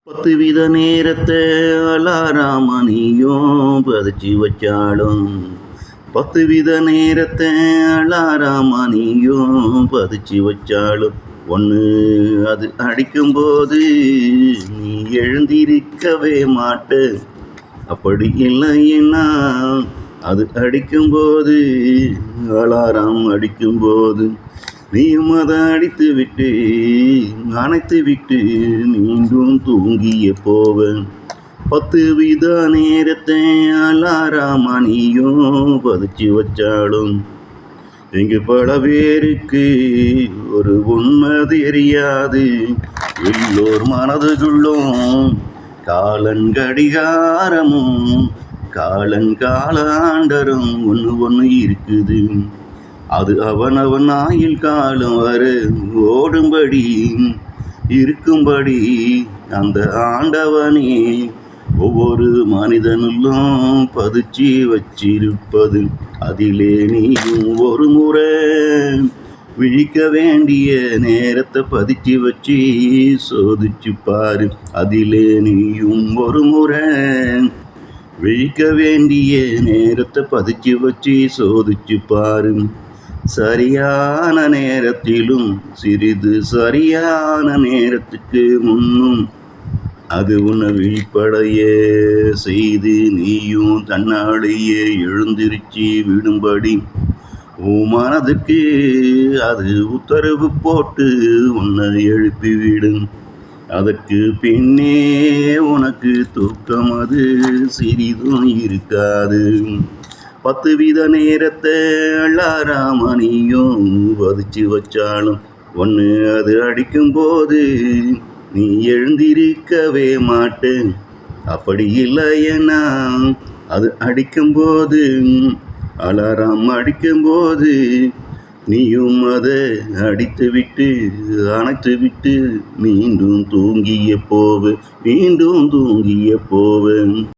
10 வித நேரத்தை அலாராமணியும் பதிச்சு வச்சாலும் 10 வித நேரத்தை அலாராமணியும் பதிச்சு வச்சாலும் ஒன்று அது அடிக்கும்போது நீ எழுந்திருக்கவே மாட்ட. அப்படி இல்லைன்னா அது அடிக்கும்போது அலாரம் அடிக்கும்போது நீயும் அதை அடித்து விட்டு அணைத்து விட்டு மீண்டும் தூங்கிய போவன். 10 வித நேரத்தை அலாராமணியும் பதிச்சு வச்சாலும் இங்கு பல பேருக்கு ஒரு உண்மை தெரியாது. எல்லோர் மனதுக்குள்ளும் காலன் கடிகாரமும் காலன் காலாண்டரும் ஒன்று இருக்குது. அது அவனவன் ஆயுள் காலம் வர ஓடும்படி இருக்கும்படி அந்த ஆண்டவனே ஒவ்வொரு மனிதனுள்ளும் பதிச்சு வச்சிருப்பது. அதிலே நீயும் ஒரு முறை விழிக்க வேண்டிய நேரத்தை பதிச்சு வச்சு சோதிச்சு பாரு. அதிலே நீயும் ஒரு முறை விழிக்க வேண்டிய நேரத்தை பதிச்சு வச்சு சோதிச்சு பாரு. சரியான நேரத்திலும் சிறிது சரியான நேரத்துக்கு முன்னும் அது உன்னை விழிப்படைய செய்து நீயும் தன்னாலேயே எழுந்திருச்சு விடும்படி உன் மனதுக்கு அது உத்தரவு போட்டு உன்னை எழுப்பிவிடும். அதற்கு பின்னே உனக்கு தூக்கம் அது சிறிதும் இருக்காது. 10 வித நேரத்தை அலாராமணியும் பதிச்சு வச்சாலும் ஒன்று அது அடிக்கும்போது நீ எழுந்திருக்கவே மாட்டேன். அப்படி இல்லைன்னா அது அடிக்கும்போது அலாரம் அடிக்கும்போது நீயும் அதை அடித்து விட்டு அணைத்து விட்டு மீண்டும் தூங்கிய போவேன்.